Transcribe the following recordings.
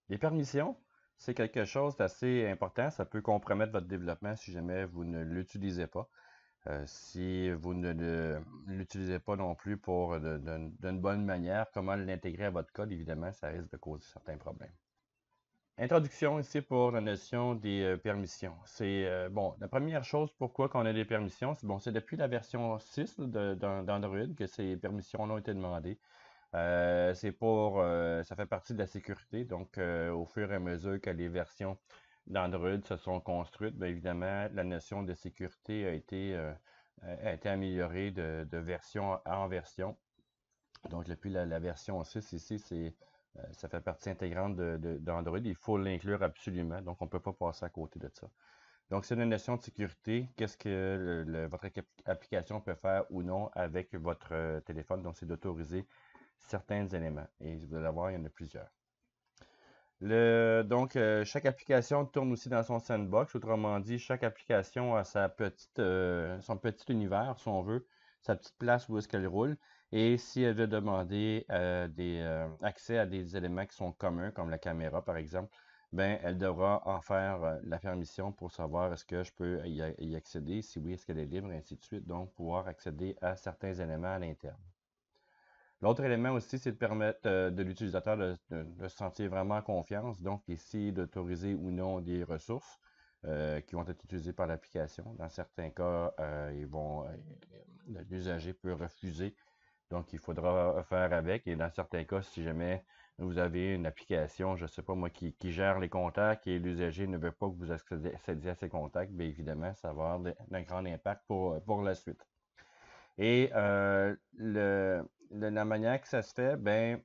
Les permissions, c'est quelque chose d'assez important. Ça peut compromettre votre développement si jamais vous ne l'utilisez pas. Si vous ne l'utilisez pas non plus pour d'une bonne manière, comment l'intégrer à votre code, évidemment, ça risque de causer certains problèmes. Introduction ici pour la notion des permissions. C'est bon, la première chose pourquoi qu'on a des permissions, c'est bon, c'est depuis la version 6 d'Android que ces permissions-là ont été demandées. Ça fait partie de la sécurité. Donc, au fur et à mesure que les versions d'Android se sont construites, bien évidemment, la notion de sécurité a été améliorée de version en version. Donc, depuis la version 6 ici, ça fait partie intégrante d'Android. Il faut l'inclure absolument. Donc, on ne peut pas passer à côté de ça. Donc, c'est une notion de sécurité. Qu'est-ce que votre application peut faire ou non avec votre téléphone? Donc, c'est d'autoriser certains éléments. Et vous allez voir, il y en a plusieurs. Chaque application tourne aussi dans son sandbox. Autrement dit, chaque application a son petit univers, si on veut, sa petite place où est-ce qu'elle roule. Et si elle veut demander accès à des éléments qui sont communs, comme la caméra, par exemple, ben, elle devra en faire la permission pour savoir est-ce que je peux y accéder, si oui, est-ce qu'elle est libre, et ainsi de suite. Donc, pouvoir accéder à certains éléments à l'interne. L'autre élément aussi, c'est de permettre de l'utilisateur de se sentir vraiment en confiance. Donc, ici, d'autoriser ou non des ressources qui vont être utilisées par l'application. Dans certains cas, l'usager peut refuser. Donc, il faudra faire avec. Et dans certains cas, si jamais vous avez une application, je ne sais pas moi, qui gère les contacts et l'usager ne veut pas que vous accédiez à ces contacts, bien évidemment, ça va avoir un grand impact pour la suite. Et la manière que ça se fait, ben,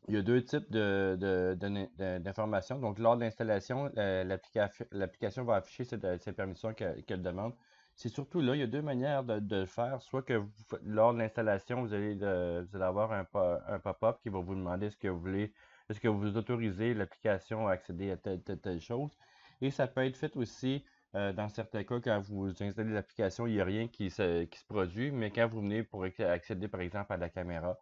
il y a deux types d'informations. Donc, lors de l'installation, l'application va afficher ces permissions qu'elle demande. C'est surtout là, il y a deux manières de le faire. Soit que lors de l'installation, vous allez avoir un pop-up qui va vous demander est-ce que vous autorisez l'application à accéder à telle chose. Et ça peut être fait aussi dans certains cas, quand vous installez l'application, il n'y a rien qui se produit, mais quand vous venez pour accéder, par exemple, à la caméra,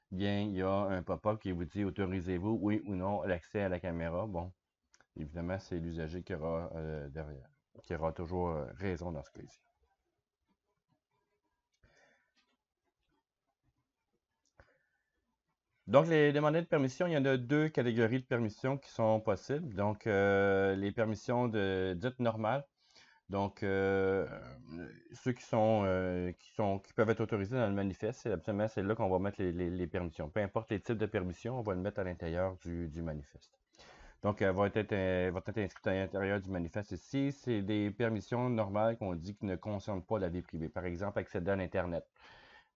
bien, il y a un pop-up qui vous dit autorisez-vous, oui ou non, l'accès à la caméra. Bon, évidemment, c'est l'usager qui aura derrière, qui aura toujours raison dans ce cas-ci. Donc, les demandeurs de permission, il y en a deux catégories de permissions qui sont possibles. Donc, les permissions dites normales. Donc, ceux qui peuvent être autorisés dans le manifeste, c'est là qu'on va mettre les permissions. Peu importe les types de permissions, on va le mettre à l'intérieur du manifeste. Donc, va être inscrite à l'intérieur du manifeste ici. C'est des permissions normales qu'on dit qui ne concernent pas la vie privée. Par exemple, accéder à l'Internet.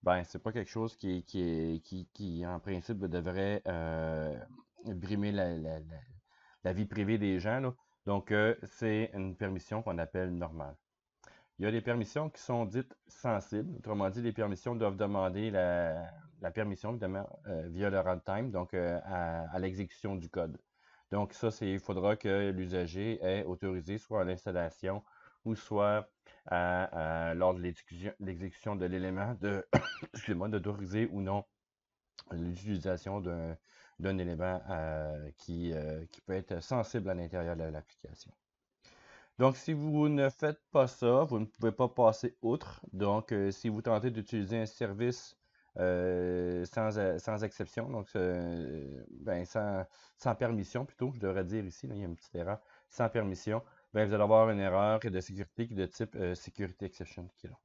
Ben, c'est pas quelque chose qui, en principe, devrait brimer la vie privée des gens, là. Donc, c'est une permission qu'on appelle normale. Il y a des permissions qui sont dites sensibles. Autrement dit, les permissions doivent demander la permission, évidemment, via le runtime, donc à l'exécution du code. Donc, ça, il faudra que l'usager ait autorisé soit à l'installation ou soit lors de l'exécution de l'élément excusez-moi, d'autoriser ou non l'utilisation d'un élément qui peut être sensible à l'intérieur de l'application. Donc, si vous ne faites pas ça, vous ne pouvez pas passer outre. Donc, si vous tentez d'utiliser un service sans exception, donc ben, sans permission plutôt, je devrais dire ici, là, il y a une petite erreur, sans permission, ben, vous allez avoir une erreur de sécurité qui est de type Security Exception qui est là.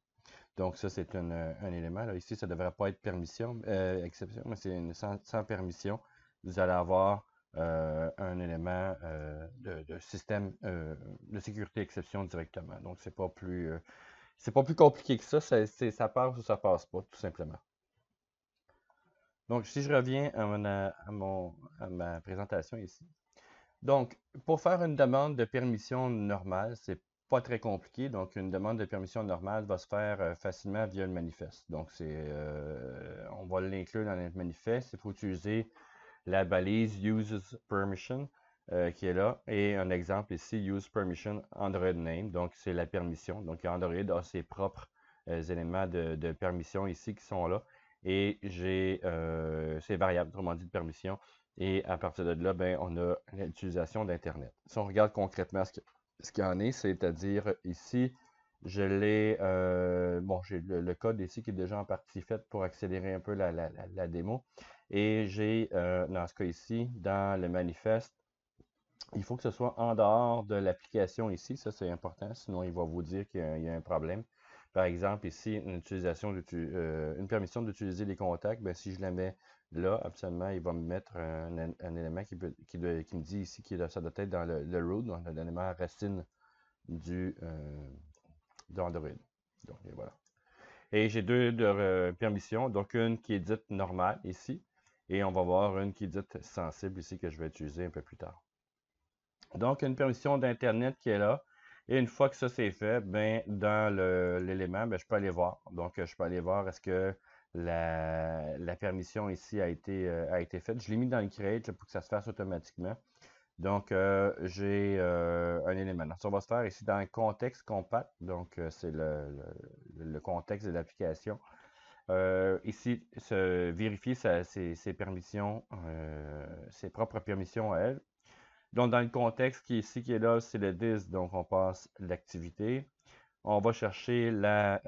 Donc, ça, c'est un élément. Là. Ici, ça ne devrait pas être exception, mais c'est sans permission. Vous allez avoir un élément de système de sécurité exception directement. Donc, c'est pas plus compliqué que ça. Ça passe ou ça passe pas, tout simplement. Donc, si je reviens à ma présentation ici. Donc, pour faire une demande de permission normale, c'est pas très compliqué. Donc, une demande de permission normale va se faire facilement via le manifeste. Donc, on va l'inclure dans notre manifeste. Il faut utiliser la balise Uses Permission qui est là. Et un exemple ici, Use Permission Android Name. Donc, c'est la permission. Donc, Android a ses propres éléments de permission ici qui sont là. Et j'ai ces variables, autrement dit, de permission Et à partir de là, ben, on a l'utilisation d'Internet. Si on regarde concrètement ce qu'il y en est, c'est-à-dire ici, je l'ai, bon, j'ai le code ici qui est déjà en partie fait pour accélérer un peu la démo. Et j'ai, dans ce cas ici, dans le manifeste, il faut que ce soit en dehors de l'application ici. Ça, c'est important, sinon il va vous dire qu'il y a un problème. Par exemple, ici, une permission d'utiliser les contacts, ben, si je la mets là, absolument, il va me mettre un élément qui me dit ici que ça doit être dans le root, dans l'élément racine d'Android. Donc, et voilà. Et j'ai deux permissions, donc une qui est dite normale ici, et on va voir une qui est dite sensible ici que je vais utiliser un peu plus tard. Donc, une permission d'Internet qui est là. Et une fois que ça c'est fait, ben, dans l'élément, ben, je peux aller voir. Donc, je peux aller voir est-ce que la permission ici a été faite. Je l'ai mis dans le create là, pour que ça se fasse automatiquement. Donc, j'ai un élément. Donc, ça va se faire ici dans le contexte compact. Donc, c'est le contexte de l'application. Ici, vérifier ses permissions, ses propres permissions à elle. Donc, dans le contexte qui est là, c'est le dis, donc on passe l'activité. On va chercher la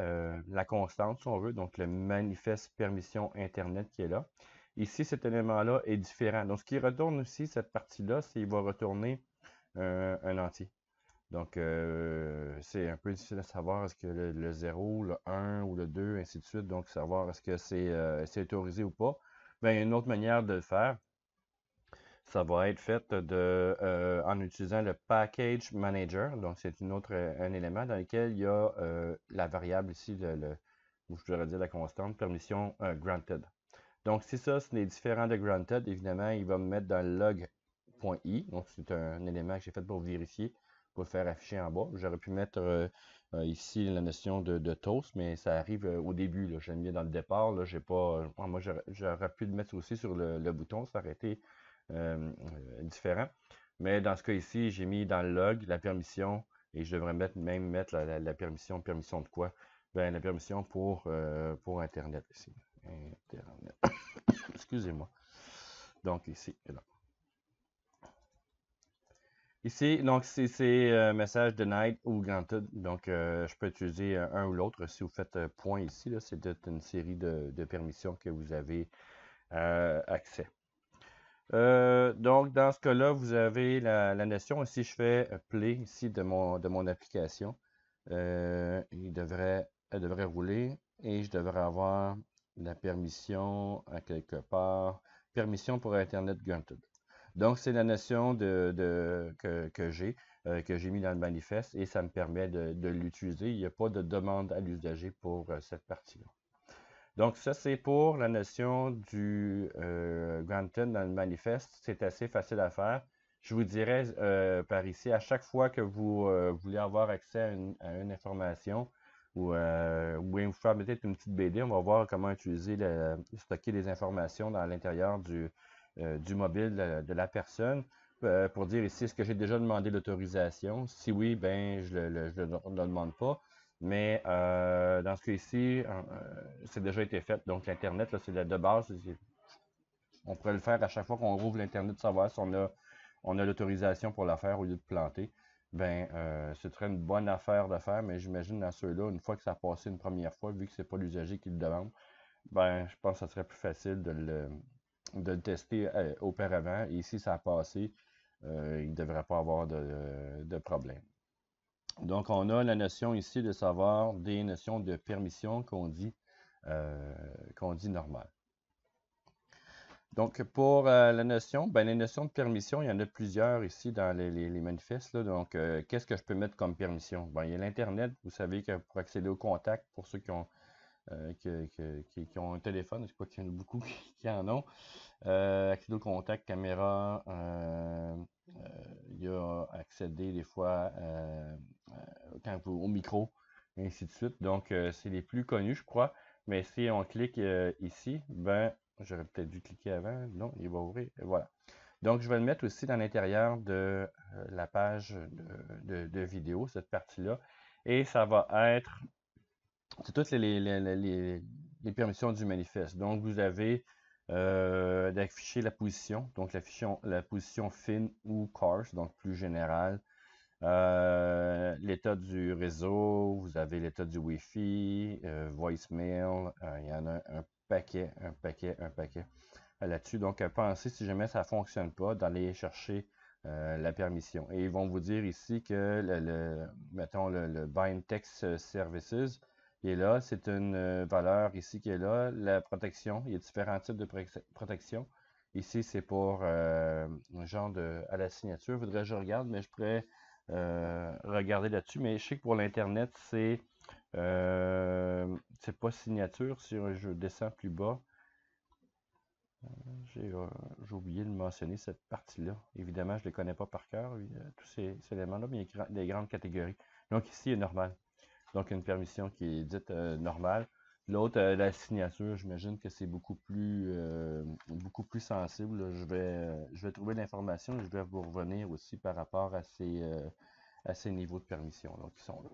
constante, si on veut, donc le manifeste permission Internet qui est là. Ici, cet élément-là est différent. Donc, ce qui retourne aussi, cette partie-là, c'est qu'il va retourner un entier. Donc, c'est un peu difficile à savoir est-ce que le 0, le 1 ou le 2, ainsi de suite. Donc, savoir est-ce que c'est autorisé ou pas. Bien, il y a une autre manière de le faire. Ça va être fait en utilisant le Package Manager. Donc, c'est un élément dans lequel il y a la variable ici, ou je devrais dire la constante, permission granted. Donc, si ça, ce n'est différent de granted, évidemment, il va me mettre dans le log.i. Donc, c'est un élément que j'ai fait pour vérifier, pour le faire afficher en bas. J'aurais pu mettre ici la notion de toast, mais ça arrive au début. J'aime bien dans le départ. Là, j'ai pas, moi, j'aurais pu le mettre aussi sur le bouton. Ça aurait été différent. Mais dans ce cas ici, j'ai mis dans le log la permission et je devrais même mettre la permission de quoi? Ben, la permission pour Internet ici. Internet. Excusez-moi. Donc ici et là. Ici, donc c'est message denied ou granted. Donc je peux utiliser un ou l'autre. Si vous faites point ici, c'est peut-être une série de permissions que vous avez accès. Donc, dans ce cas-là, vous avez la notion. Si je fais play ici de mon application, elle devrait rouler et je devrais avoir la permission à quelque part. Permission pour Internet Granted. Donc, c'est la notion que j'ai mis dans le manifeste et ça me permet de l'utiliser. Il n'y a pas de demande à l'usager pour cette partie-là. Donc, ça, c'est pour la notion du granted dans le manifeste. C'est assez facile à faire. Je vous dirais par ici, à chaque fois que vous voulez avoir accès à une information ou vous faire peut-être une petite BD, on va voir comment stocker les informations dans l'intérieur du mobile de la personne. Pour dire ici, est-ce que j'ai déjà demandé l'autorisation? Si oui, ben je ne le demande pas. Mais dans ce cas-ci, c'est déjà été fait. Donc, l'Internet, c'est de base. On pourrait le faire à chaque fois qu'on rouvre l'Internet, savoir si on a l'autorisation pour la faire au lieu de planter. Ben, ce serait une bonne affaire de faire, mais j'imagine dans ceux-là, une fois que ça a passé une première fois, vu que c'est pas l'usager qui le demande, ben, je pense que ça serait plus facile de le tester auparavant. Et si ça a passé, il ne devrait pas avoir de problème. Donc, on a la notion ici de savoir des notions de permission qu'on dit normales. Donc, pour la notion, ben, les notions de permission, il y en a plusieurs ici dans les manifestes. Là. Donc, qu'est-ce que je peux mettre comme permission? Ben, il y a l'Internet. Vous savez que pour accéder au contact, pour ceux qui ont un téléphone, je crois qu'il y en a beaucoup qui en ont. Accéder au contact, caméra, il y a accéder des fois au micro, et ainsi de suite. Donc, c'est les plus connus, je crois. Mais si on clique ici, ben, j'aurais peut-être dû cliquer avant. Non, il va ouvrir. Et voilà. Donc, je vais le mettre aussi dans l'intérieur de la page de vidéo, cette partie-là. Et ça va être c'est toutes les permissions du manifeste. Donc, vous avez d'afficher la position, donc la position fine ou coarse, donc plus générale. L'état du réseau, vous avez l'état du Wi-Fi, voicemail, il y en a un paquet là-dessus. Donc, pensez, si jamais ça ne fonctionne pas, d'aller chercher la permission. Et ils vont vous dire ici que, mettons, le Bind Text Services, il est là, c'est une valeur ici qui est là. La protection, il y a différents types de protection. Ici, c'est pour un genre à la signature. Il faudrait que je regarde, mais je pourrais regarder là-dessus. Mais je sais que pour l'Internet, c'est pas signature. Si je descends plus bas, j'ai oublié de mentionner cette partie-là. Évidemment, je ne les connais pas par cœur, tous ces éléments-là, mais il y a des grandes catégories. Donc ici, il est normal. Donc une permission qui est dite normale. L'autre, la signature, j'imagine que c'est beaucoup plus sensible. Là. Je vais trouver l'information et je vais vous revenir aussi par rapport à ces niveaux de permission là, qui sont là.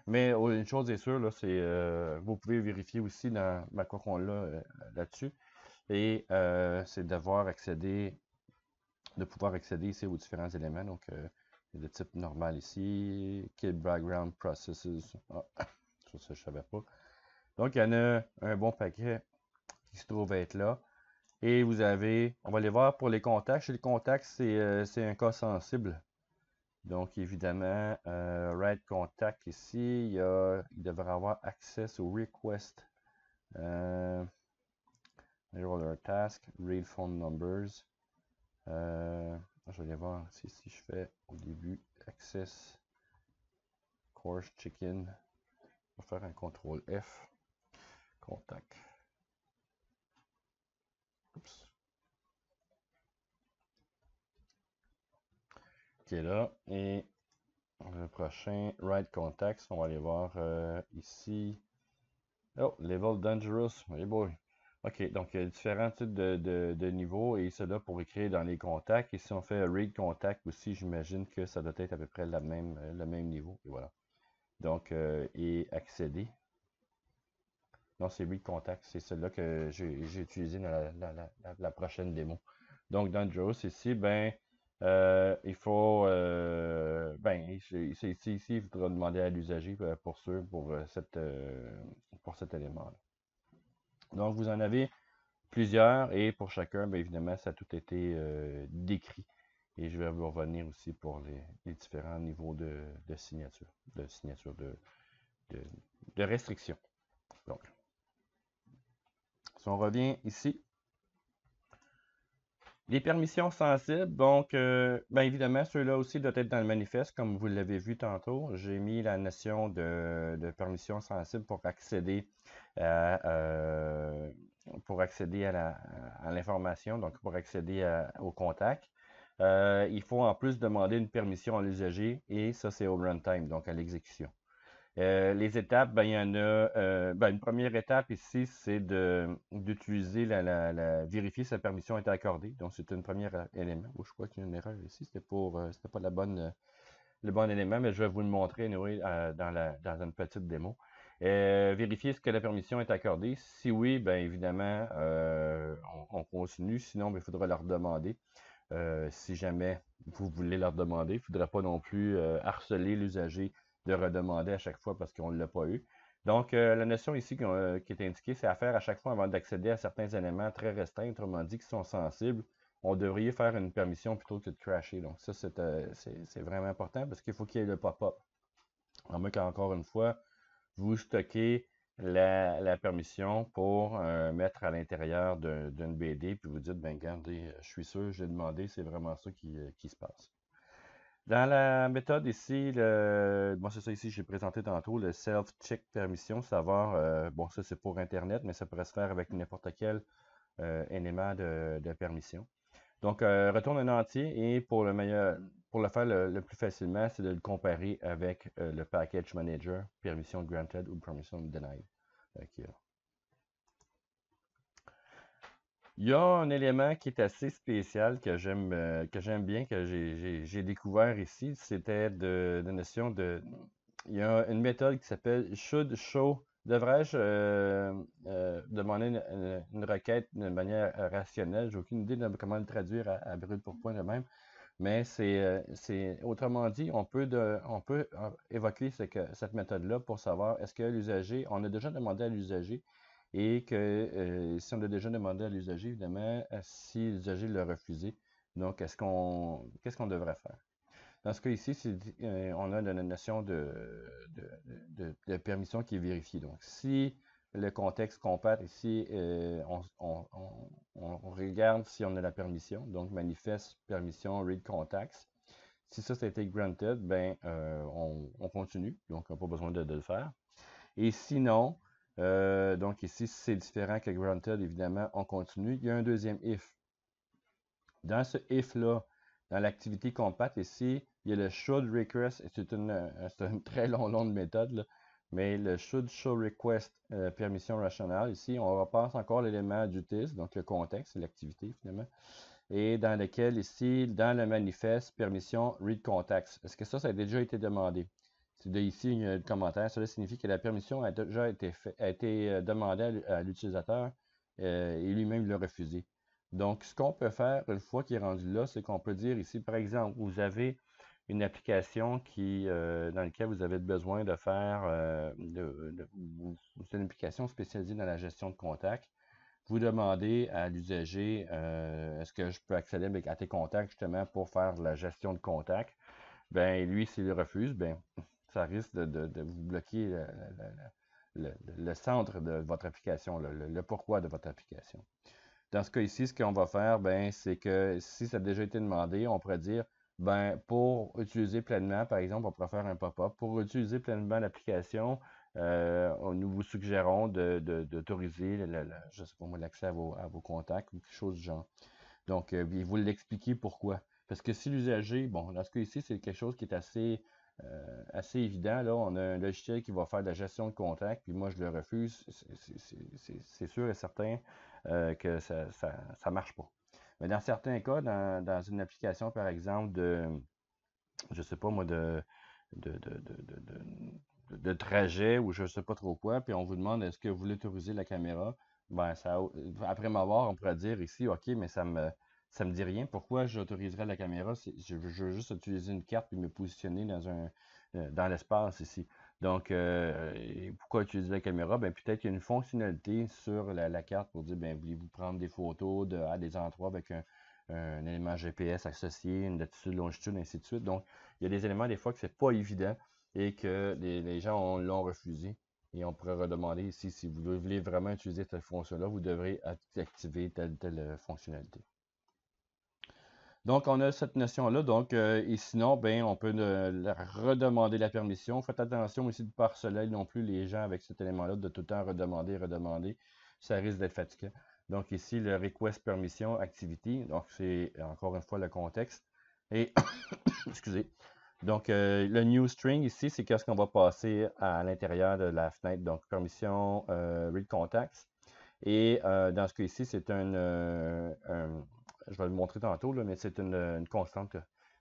Mais une chose est sûre, là, vous pouvez vérifier aussi dans quoi qu'on l'a là-dessus. Et c'est de pouvoir accéder ici aux différents éléments. Donc, de type normal ici, Kid Background Processes. Ah, ça, je ne savais pas. Donc, il y en a un bon paquet qui se trouve être là. Et vous avez, on va aller voir pour les contacts. Chez les contacts, c'est un cas sensible. Donc, évidemment, Write Contact ici, il devrait avoir accès au request. Roller task, read phone numbers. Je vais aller voir si je fais au début access course chicken. Je vais faire un contrôle F. Contact. Oups. Qui est là. Et le prochain, Write Contacts, on va aller voir ici. Oh, Level Dangerous. Hey boy. OK, donc il y a différents types de niveaux et c'est là pour écrire dans les contacts. Et si on fait Read Contact aussi, j'imagine que ça doit être à peu près le même niveau. Et voilà. Donc, et accéder. Non, c'est Read Contact. C'est celle-là que j'ai utilisé dans la prochaine démo. Donc, Dangerous, ici, il faut, ici, il faudra demander à l'usager pour cet élément-là. Donc, vous en avez plusieurs et pour chacun, bien évidemment, ça a tout été décrit. Et je vais vous revenir aussi pour les différents niveaux de signature, de restriction. Donc, si on revient ici, les permissions sensibles, donc, bien évidemment, ceux-là aussi doivent être dans le manifeste, comme vous l'avez vu tantôt. J'ai mis la notion de permission sensible pour accéder à l'information, donc pour accéder au contact. Il faut en plus demander une permission à l'usager et ça, c'est au runtime, donc à l'exécution. Les étapes, il y en a. Une première étape ici, c'est d'utiliser vérifier si la permission est accordée. Donc, c'est un premier élément. Oh, je crois qu'il y a une erreur ici. C'était pas le bon élément, mais je vais vous le montrer dans une petite démo. Vérifier est-ce que la permission est accordée. Si oui, bien évidemment, on continue. Sinon, il faudra leur demander. Si jamais vous voulez leur demander, il ne faudra pas non plus harceler l'usager de redemander à chaque fois parce qu'on ne l'a pas eu. Donc, la notion ici qui est indiquée, c'est à faire à chaque fois avant d'accéder à certains éléments très restreints, autrement dit, qui sont sensibles. On devrait faire une permission plutôt que de crasher. Donc, ça, c'est vraiment important parce qu'il faut qu'il y ait le pop-up. En moins qu'encore une fois, vous stockez la permission pour mettre à l'intérieur d'une BD, puis vous dites, ben regardez, je suis sûr, j'ai demandé, c'est vraiment ça qui se passe. Dans la méthode ici, c'est ça ici, j'ai présenté tantôt, le self-check permission, savoir, ça c'est pour Internet, mais ça pourrait se faire avec n'importe quel élément de permission. Donc, retourne un entier et pour le faire le plus facilement, c'est de le comparer avec le package manager, permission granted ou permission denied. Il y a un élément qui est assez spécial que j'aime bien, que j'ai découvert ici. C'était de notion de. Il y a une méthode qui s'appelle should show Devrais-je demander une requête de manière rationnelle? J'ai aucune idée de comment le traduire à brut pour point de même. Mais autrement dit, on peut évoquer cette méthode-là pour savoir est-ce que l'usager, on a déjà demandé à l'usager et que si on a déjà demandé à l'usager, évidemment, si l'usager l'a refusé, donc qu'est-ce qu'on devrait faire? Dans ce cas ici, on a la notion de permission qui est vérifiée. Donc, si le contexte compare ici, on regarde si on a la permission, donc manifeste permission read contacts. Si ça a été granted, ben, on continue, donc on n'a pas besoin de le faire. Et sinon, donc ici, si c'est différent que granted, évidemment, on continue. Il y a un deuxième if. Dans ce if-là, dans l'activité compat ici, il y a le should request, c'est une très longue méthode, là, mais le show request permission rationale, ici, on repasse encore l'élément d'utis, donc le contexte, l'activité finalement, et dans lequel ici, dans le manifeste, permission read contacts. Est-ce que ça a déjà été demandé? Ici, il y a un commentaire. Cela signifie que la permission a déjà été demandée à l'utilisateur et lui-même l'a refusé. Donc, ce qu'on peut faire une fois qu'il est rendu là, c'est qu'on peut dire ici, par exemple, vous avez une application dans laquelle vous avez besoin de faire, c'est une application spécialisée dans la gestion de contacts. Vous demandez à l'usager, est-ce que je peux accéder à tes contacts justement pour faire la gestion de contacts? Ben, lui, s'il refuse, ben, ça risque de vous bloquer le centre de votre application, le pourquoi de votre application. Dans ce cas ici, ce qu'on va faire, ben, c'est que si ça a déjà été demandé, on pourrait dire, ben, pour utiliser pleinement, par exemple, on pourrait faire un pop-up. Pour utiliser pleinement l'application, nous vous suggérons d'autoriser, je sais pas moi, l'accès à vos contacts ou quelque chose du genre. Donc, vous l'expliquez pourquoi. Parce que si l'usager, bon, dans ce cas ici, c'est quelque chose qui est assez évident. Là, on a un logiciel qui va faire de la gestion de contacts, puis moi, je le refuse. C'est sûr et certain que ça ne marche pas. Mais dans certains cas, dans une application, par exemple, je ne sais pas moi, de trajet ou je ne sais pas trop quoi, puis on vous demande est-ce que vous voulez autoriser la caméra, ben après m'avoir, on pourrait dire ici, OK, mais ça me dit rien. Pourquoi j'autoriserais la caméra? Je veux juste utiliser une carte et me positionner dans l'espace ici. Donc, pourquoi utiliser la caméra? Ben, peut-être qu'il y a une fonctionnalité sur la carte pour dire, ben, voulez-vous prendre des photos à des endroits avec un élément GPS associé, une latitude, longitude, ainsi de suite. Donc, il y a des éléments des fois que c'est pas évident et que les gens l'ont refusé. Et on pourrait redemander ici, si vous voulez vraiment utiliser cette fonction-là, vous devrez activer telle fonctionnalité. Donc, on a cette notion-là. Donc, et sinon, ben, on peut redemander la permission. Faites attention aussi de ne pas harceler non plus les gens avec cet élément-là, de tout le temps redemander. Ça risque d'être fatigant. Donc, ici, le request permission activity. Donc, c'est encore une fois le contexte. Et, excusez. Donc, le new string ici, c'est qu'est-ce qu'on va passer à l'intérieur de la fenêtre. Donc, permission read contacts. Et dans ce cas ici, c'est je vais le montrer tantôt, là, mais c'est une constante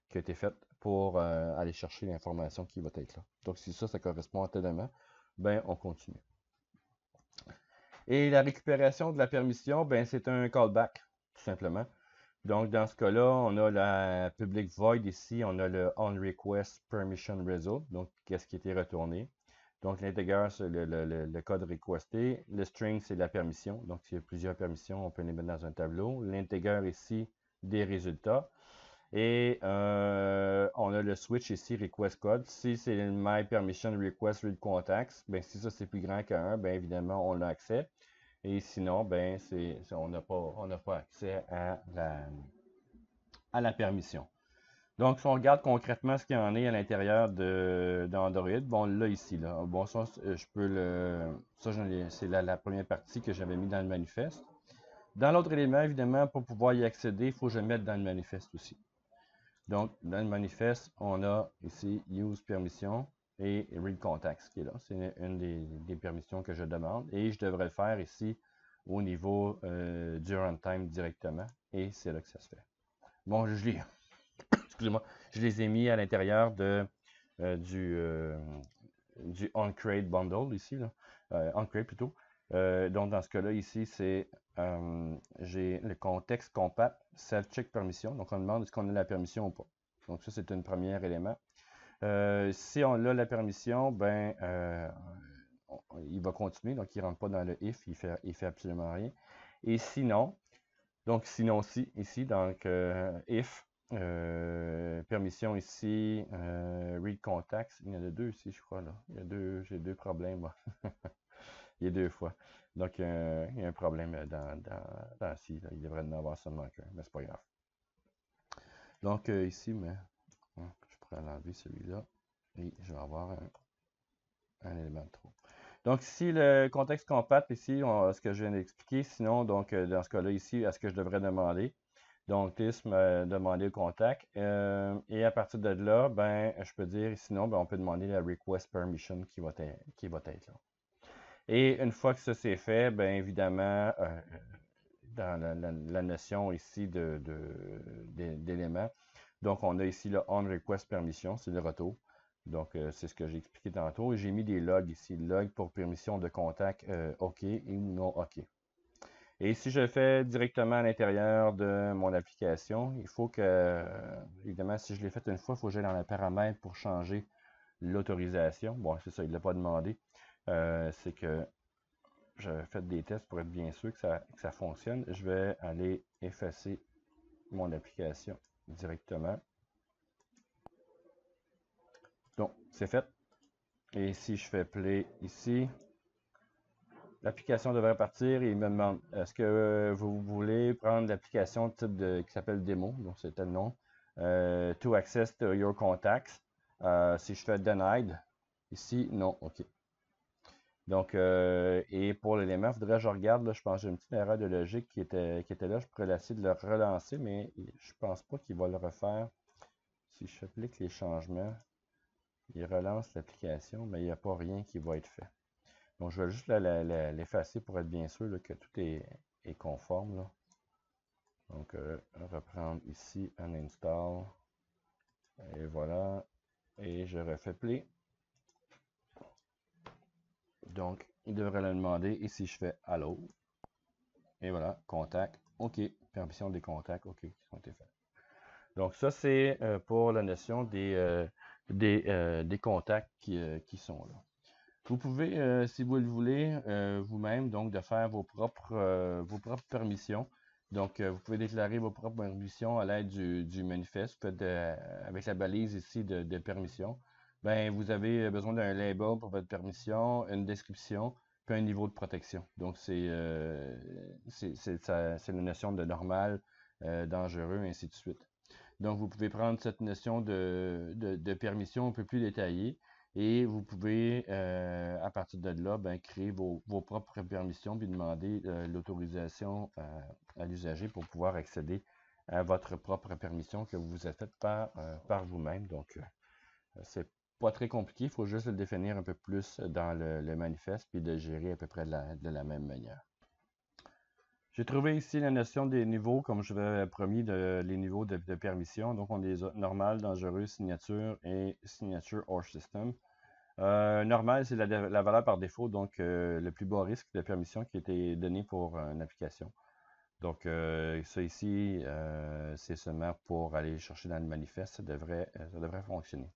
qui a été faite pour aller chercher l'information qui va être là. Donc, si ça correspond à tel élément, ben, on continue. Et la récupération de la permission, ben, c'est un callback, tout simplement. Donc, dans ce cas-là, on a la public void ici, on a le onRequest permission result, donc qu'est-ce qui a été retourné. Donc, l'integer, c'est le code requesté. Le string, c'est la permission. Donc, s'il y a plusieurs permissions, on peut les mettre dans un tableau. L'integer ici, des résultats. Et on a le switch ici, request code. Si c'est my permission request read contacts, ben, si ça c'est plus grand que 1, ben, évidemment, on l'a accès. Et sinon, ben, on n'a pas accès à la permission. Donc, si on regarde concrètement ce qu'il y en est à l'intérieur d'Android, bon, là, ici, là. Bon, ça, je peux c'est la première partie que j'avais mis dans le manifeste. Dans l'autre élément, évidemment, pour pouvoir y accéder, il faut que je le mette dans le manifeste aussi. Donc, dans le manifeste, on a ici Use Permission et Read Contacts qui est là. C'est une des permissions que je demande. Et je devrais le faire ici au niveau du runtime directement. Et c'est là que ça se fait. Bon, excusez-moi, je les ai mis à l'intérieur du onCreate bundle ici. Là. on-create plutôt. Donc, dans ce cas-là, ici, j'ai le contexte compat self-check permission. Donc, on demande est-ce qu'on a la permission ou pas. Donc, ça, c'est un premier élément. Si on a la permission, ben, il va continuer. Donc, il ne rentre pas dans le if, il fait absolument rien. Et sinon, donc sinon aussi, ici, donc, if, permission ici, read contacts, il y en a deux ici, je crois, là. J'ai deux problèmes, moi. Il y a deux fois. Donc, il y a un problème dans ci, là. Il devrait en avoir seulement qu'un, mais c'est pas grave. Donc, ici, mais, je pourrais l'enlever celui-là. Et je vais avoir un élément de trop. Donc, ici, le contexte compat, ici, ce que je viens d'expliquer. Sinon, donc, dans ce cas-là, ici, à ce que je devrais demander. Donc, this me demander le contact. Et à partir de là, ben, je peux dire, sinon, ben, on peut demander la request permission qui va être là. Et une fois que ça c'est fait, bien évidemment, dans la notion ici d'éléments, donc on a ici le on request permission, c'est le retour. Donc, c'est ce que j'ai expliqué tantôt. Et j'ai mis des logs ici, log pour permission de contact OK et non OK. Et si je le fais directement à l'intérieur de mon application, il faut que, évidemment, si je l'ai fait une fois, il faut que j'aille dans les paramètres pour changer l'autorisation. Bon, c'est ça, il ne l'a pas demandé. C'est que j'avais fait des tests pour être bien sûr que ça fonctionne. Je vais aller effacer mon application directement. Donc, c'est fait. Et si je fais play ici, l'application devrait partir et il me demande est-ce que vous voulez prendre l'application type qui s'appelle démo, donc c'était le nom, to access to your contacts. Si je fais denied, ici, non, OK. Donc, et pour l'élément, il faudrait que je regarde, là, je pense que j'ai une petite erreur de logique qui était là. Je pourrais essayer de le relancer, mais je pense pas qu'il va le refaire. Si j'applique les changements, il relance l'application, mais il n'y a pas rien qui va être fait. Donc, je vais juste l'effacer pour être bien sûr là, que tout est conforme. Là. Donc, reprendre ici, un install. Et voilà. Et je refais play. Donc, il devrait le demander. Et si je fais Allo, et voilà, contact, OK. Permission des contacts, OK, qui ont été faits. Donc, ça, c'est pour la notion des contacts qui sont là. Vous pouvez, si vous le voulez, vous-même, donc, de faire vos propres permissions. Donc, vous pouvez déclarer vos propres permissions à l'aide du manifeste. Avec la balise ici de permission. Ben, vous avez besoin d'un label pour votre permission, une description, puis un niveau de protection. Donc, c'est la notion de normal, dangereux, ainsi de suite. Donc, vous pouvez prendre cette notion de permission un peu plus détaillée et vous pouvez, à partir de là, ben, créer vos propres permissions puis demander l'autorisation à l'usager pour pouvoir accéder à votre propre permission que vous vous êtes faite par vous-même. Donc, c'est pas très compliqué, il faut juste le définir un peu plus dans le manifeste puis de le gérer à peu près de la même manière. J'ai trouvé ici la notion des niveaux, comme je vous avais promis, les niveaux de permission. Donc, on les a normal, dangereux, signature et signature or system. Normal, c'est la valeur par défaut, donc le plus bas risque de permission qui a été donné pour une application. Donc, ça ici, c'est seulement pour aller chercher dans le manifeste, ça devrait fonctionner.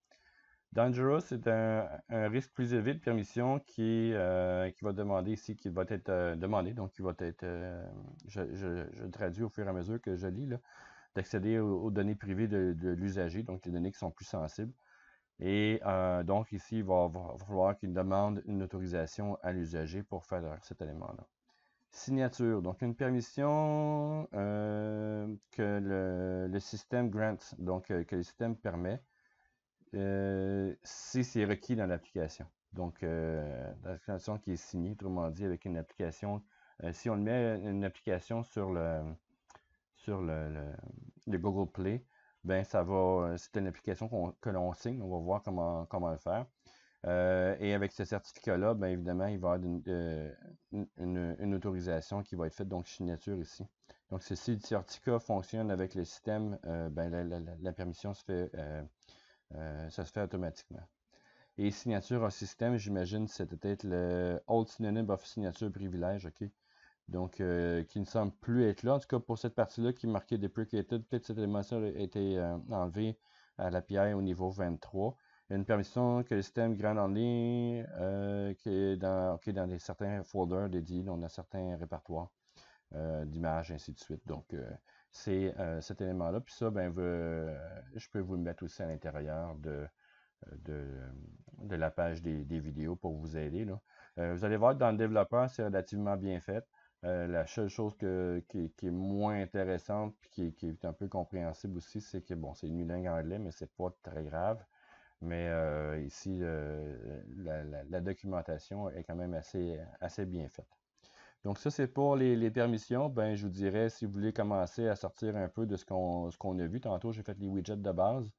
Dangerous, c'est un risque plus élevé de permission qui va demander ici, qui va être demandé, donc qui va être, je traduis au fur et à mesure que je lis, d'accéder aux données privées de l'usager, donc les données qui sont plus sensibles. Et donc ici, il va falloir qu'il demande une autorisation à l'usager pour faire cet élément-là. Signature, donc une permission que le système grant, donc que le système permet, si c'est requis dans l'application. Donc, l'application qui est signée, autrement dit, avec une application, si on met une application sur le Google Play, ben c'est une application que l'on signe, on va voir comment le faire. Et avec ce certificat-là, bien évidemment, il va y avoir une autorisation qui va être faite, donc signature ici. Donc, si le certificat fonctionne avec le système, ben, la permission ça se fait automatiquement. Et signature en système, j'imagine, c'était peut-être le old synonym of signature privilège, OK? Donc, qui ne semble plus être là. En tout cas, pour cette partie-là qui est marquée deprecated, peut-être cet élément-là a été enlevé à l'API au niveau 23. Il y a une permission que le système grand en ligne, qui est dans certains folders dédiés, donc dans certains répertoires d'images, ainsi de suite. Donc, c'est cet élément-là. Puis ça, ben, je peux vous le mettre aussi à l'intérieur de, de la page des vidéos pour vous aider, là. Vous allez voir que dans le développeur, c'est relativement bien fait. La seule chose qui est moins intéressante et qui est un peu compréhensible aussi, c'est que bon, c'est une unilingue anglais, mais c'est pas très grave. Mais ici, la documentation est quand même assez bien faite. Donc ça, c'est pour les permissions. Ben, je vous dirais, si vous voulez commencer à sortir un peu de ce qu'on a vu, tantôt, j'ai fait les widgets de base.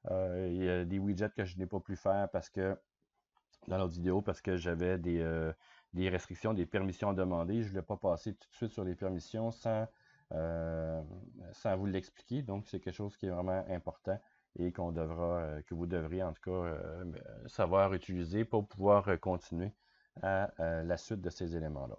Il y a des widgets que je n'ai pas pu faire parce que dans l'autre vidéo parce que j'avais des restrictions, des permissions à demander. Je ne voulais pas passer tout de suite sur les permissions euh, sans vous l'expliquer. Donc, c'est quelque chose qui est vraiment important et que vous devriez en tout cas savoir utiliser pour pouvoir continuer à la suite de ces éléments-là.